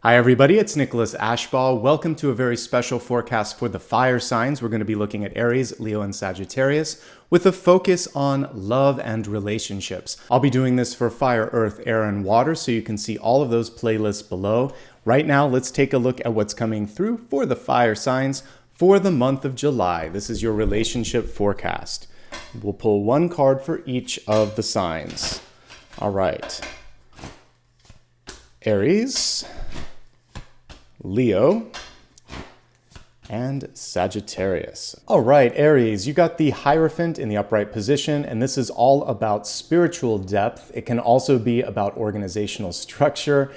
Hi everybody, it's Nicholas Ashbaugh. Welcome to a very special forecast for the fire signs. We're going to be looking at Aries, Leo, and Sagittarius with a focus on love and relationships. I'll be doing this for fire, earth, air, and water, so you can see all of those playlists below. Right now, let's take a look at what's coming through for the fire signs for the month of July. This is your relationship forecast. We'll pull one card for each of the signs. All right. Aries, Leo, and Sagittarius. All right, Aries, you got the Hierophant in the upright position, and this is all about spiritual depth. It can also be about organizational structure,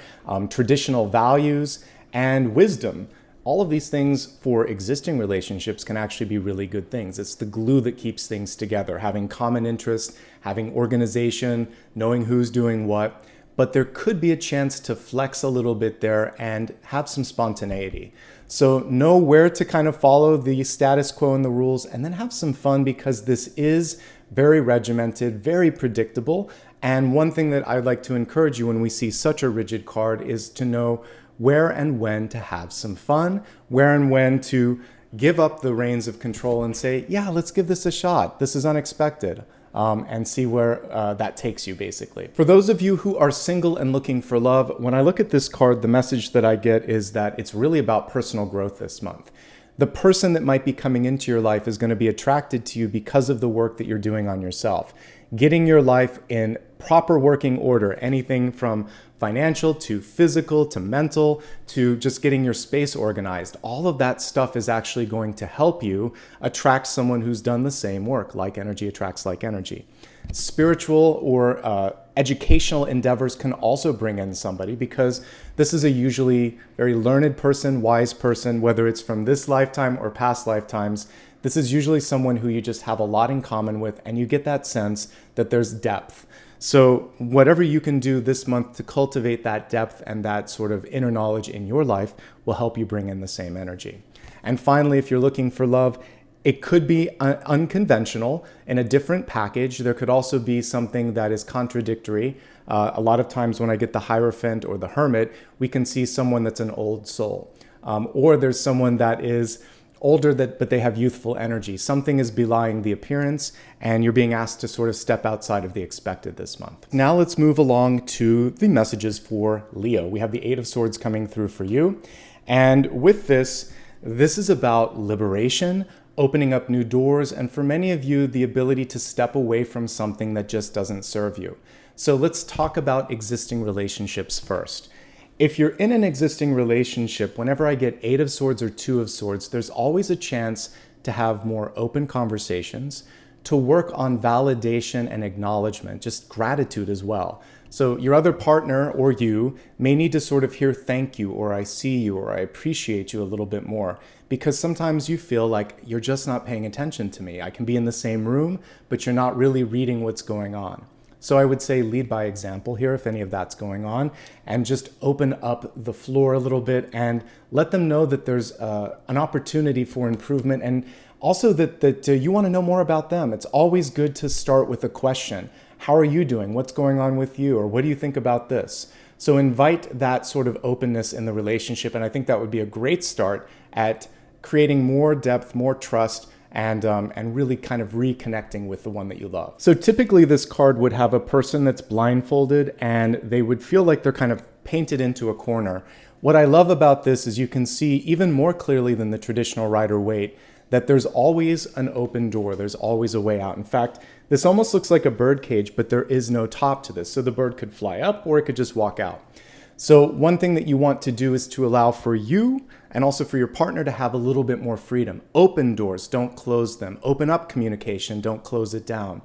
traditional values, and wisdom. All of these things for existing relationships can actually be really good things. It's the glue that keeps things together, having common interest, having organization, knowing who's doing what. But there could be a chance to flex a little bit there and have some spontaneity. So know where to kind of follow the status quo and the rules, and then have some fun, because this is very regimented, very predictable. And one thing that I'd like to encourage you when we see such a rigid card is to know where and when to have some fun, where and when to give up the reins of control and say, yeah, let's give this a shot. This is unexpected. And see where that takes you, basically. For those of you who are single and looking for love, when I look at this card, the message that I get is that it's really about personal growth this month. The person that might be coming into your life is going to be attracted to you because of the work that you're doing on yourself. Getting your life in proper working order, anything from financial to physical to mental to just getting your space organized. All of that stuff is actually going to help you attract someone who's done the same work. Like energy attracts like energy. Spiritual or educational endeavors can also bring in somebody, because this is a usually very learned person, wise person, whether it's from this lifetime or past lifetimes. This is usually someone who you just have a lot in common with, and you get that sense that there's depth. So whatever you can do this month to cultivate that depth and that sort of inner knowledge in your life will help you bring in the same energy. And finally, if you're looking for love, it could be unconventional in a different package. There could also be something that is contradictory. A lot of times when I get the Hierophant or the Hermit, we can see someone that's an old soul. Or there's someone that is older, but they have youthful energy. Something is belying the appearance, and you're being asked to sort of step outside of the expected this month. Now let's move along to the messages for Leo. We have the Eight of Swords coming through for you. And with this is about liberation, opening up new doors, and for many of you, the ability to step away from something that just doesn't serve you. So let's talk about existing relationships first. If you're in an existing relationship, whenever I get Eight of Swords or Two of Swords, there's always a chance to have more open conversations, to work on validation and acknowledgement, just gratitude as well. So your other partner or you may need to sort of hear thank you, or I see you, or I appreciate you a little bit more, because sometimes you feel like you're just not paying attention to me. I can be in the same room, but you're not really reading what's going on. So I would say lead by example here if any of that's going on, and just open up the floor a little bit and let them know that there's an opportunity for improvement, and also that you want to know more about them. It's always good to start with a question. How are you doing? What's going on with you? Or what do you think about this? So invite that sort of openness in the relationship, and I think that would be a great start at creating more depth, more trust, and really kind of reconnecting with the one that you love. So typically this card would have a person that's blindfolded, and they would feel like they're kind of painted into a corner. What I love about this is you can see even more clearly than the traditional Rider-Waite that there's always an open door. There's always a way out. In fact, this almost looks like a bird cage, but there is no top to this. So the bird could fly up, or it could just walk out. So one thing that you want to do is to allow for you and also for your partner to have a little bit more freedom. Open doors, don't close them. Open up communication, don't close it down.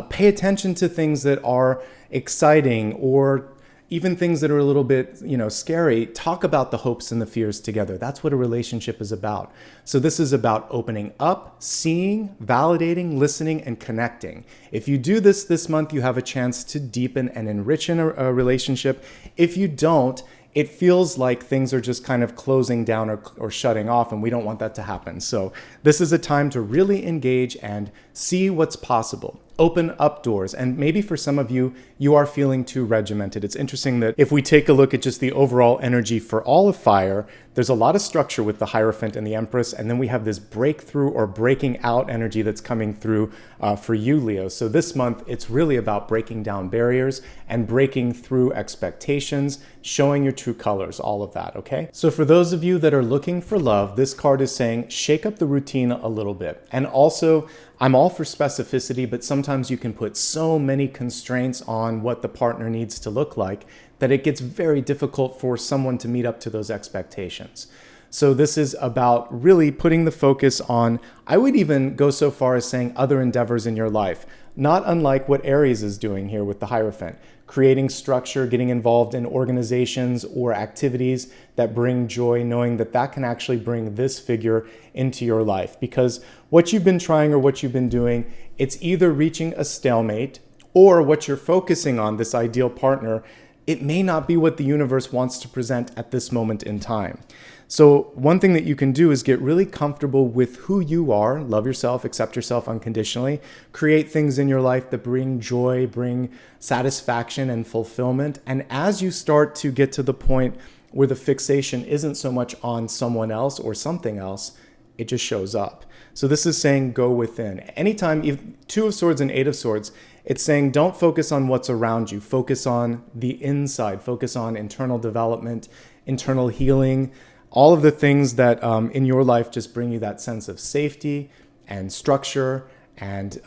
Pay attention to things that are exciting, or even things that are a little bit, scary. Talk about the hopes and the fears together. That's what a relationship is about. So this is about opening up, seeing, validating, listening, and connecting. If you do this month, you have a chance to deepen and enrich in a relationship. If you don't, it feels like things are just kind of closing down or shutting off, and we don't want that to happen. So this is a time to really engage and see what's possible. open up doors. And maybe for some of you, you are feeling too regimented. It's interesting that if we take a look at just the overall energy for all of fire, there's a lot of structure with the Hierophant and the Empress, and then we have this breakthrough or breaking out energy that's coming through for you, Leo. So this month, it's really about breaking down barriers and breaking through expectations, showing your true colors, all of that, okay? So for those of you that are looking for love, this card is saying, shake up the routine a little bit. And also, I'm all for specificity, but sometimes you can put so many constraints on what the partner needs to look like that it gets very difficult for someone to meet up to those expectations. So this is about really putting the focus on, I would even go so far as saying other endeavors in your life, not unlike what Aries is doing here with the Hierophant, creating structure, getting involved in organizations or activities that bring joy, knowing that that can actually bring this figure into your life. Because what you've been trying or what you've been doing, it's either reaching a stalemate or what you're focusing on, this ideal partner, it may not be what the universe wants to present at this moment in time. So one thing that you can do is get really comfortable with who you are, love yourself, accept yourself unconditionally, create things in your life that bring joy, bring satisfaction and fulfillment. And as you start to get to the point where the fixation isn't so much on someone else or something else, it just shows up. So this is saying go within. Anytime, Two of Swords and Eight of Swords, it's saying don't focus on what's around you. Focus on the inside. Focus on internal development, internal healing, all of the things that in your life just bring you that sense of safety and structure and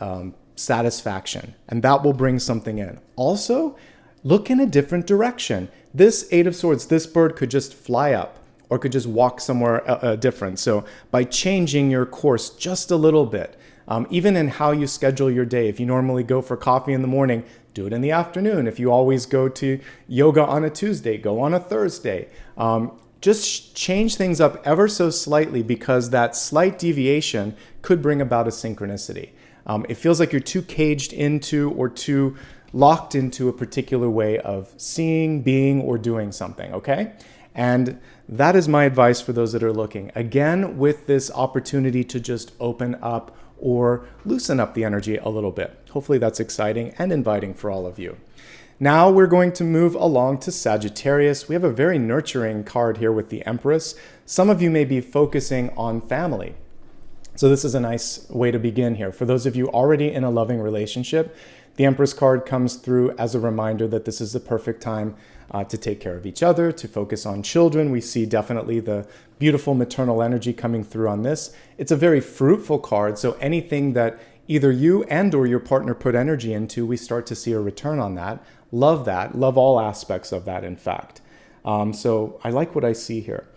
satisfaction. And that will bring something in. Also, look in a different direction. This Eight of Swords, this bird could just fly up or could just walk somewhere different. So by changing your course just a little bit, even in how you schedule your day, if you normally go for coffee in the morning, do it in the afternoon. If you always go to yoga on a Tuesday, go on a Thursday. Just change things up ever so slightly, because that slight deviation could bring about a synchronicity. It feels like you're too caged into or too locked into a particular way of seeing, being, or doing something, okay? And that is my advice for those that are looking. Again, with this opportunity to just open up or loosen up the energy a little bit. Hopefully that's exciting and inviting for all of you. Now we're going to move along to Sagittarius. We have a very nurturing card here with the Empress. Some of you may be focusing on family. So this is a nice way to begin here. For those of you already in a loving relationship, the Empress card comes through as a reminder that this is the perfect time to take care of each other, to focus on children. We see definitely the beautiful maternal energy coming through on this. It's a very fruitful card, so anything that either you and or your partner put energy into, we start to see a return on that. Love that. Love all aspects of that, in fact. So I like what I see here.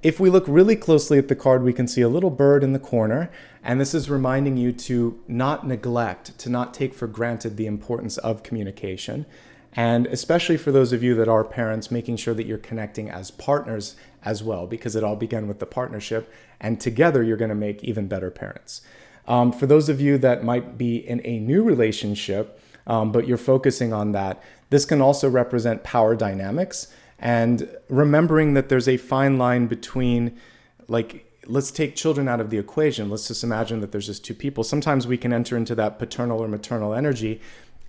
If we look really closely at the card, we can see a little bird in the corner, and this is reminding you to not neglect, to not take for granted the importance of communication. And especially for those of you that are parents, making sure that you're connecting as partners as well, because it all began with the partnership, and together you're going to make even better parents. For those of you that might be in a new relationship, but you're focusing on that, this can also represent power dynamics, and remembering that there's a fine line between, like, let's take children out of the equation. Let's just imagine that there's just two people. Sometimes we can enter into that paternal or maternal energy,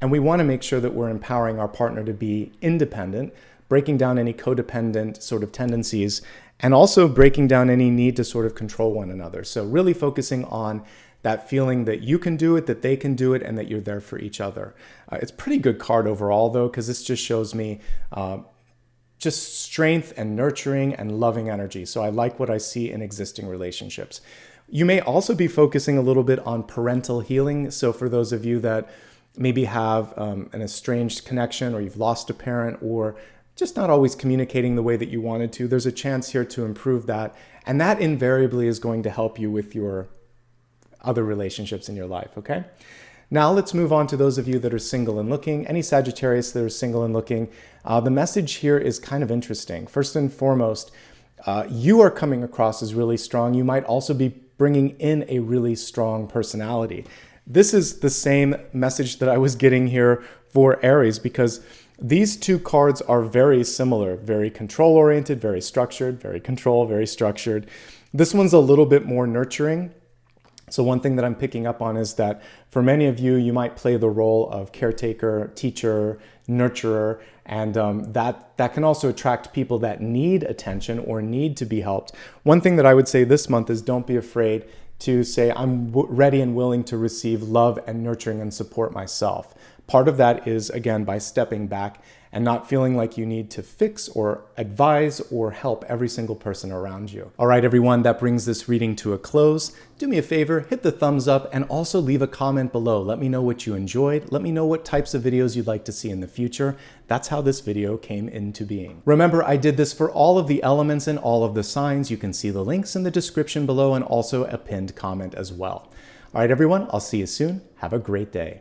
and we want to make sure that we're empowering our partner to be independent, breaking down any codependent sort of tendencies, and also breaking down any need to sort of control one another. So really focusing on that feeling that you can do it, that they can do it, and that you're there for each other. It's a pretty good card overall, though, because this just shows me just strength and nurturing and loving energy. So I like what I see in existing relationships. You may also be focusing a little bit on parental healing. So for those of you that maybe have an estranged connection, or you've lost a parent, or just not always communicating the way that you wanted to, there's a chance here to improve that. And that invariably is going to help you with your other relationships in your life, okay? Now let's move on to those of you that are single and looking. Any Sagittarius that are single and looking, the message here is kind of interesting. First and foremost, you are coming across as really strong. You might also be bringing in a really strong personality. This is the same message that I was getting here for Aries, because these two cards are very similar, very control-oriented, very structured, very control, very structured. This one's a little bit more nurturing. So one thing that I'm picking up on is that for many of you, you might play the role of caretaker, teacher, nurturer, and that can also attract people that need attention or need to be helped. One thing that I would say this month is don't be afraid to say, I'm ready and willing to receive love and nurturing and support myself. Part of that is, again, by stepping back and not feeling like you need to fix or advise or help every single person around you. All right, everyone, that brings this reading to a close. Do me a favor, hit the thumbs up and also leave a comment below. Let me know what you enjoyed. Let me know what types of videos you'd like to see in the future. That's how this video came into being. Remember, I did this for all of the elements and all of the signs. You can see the links in the description below and also a pinned comment as well. All right, everyone, I'll see you soon. Have a great day.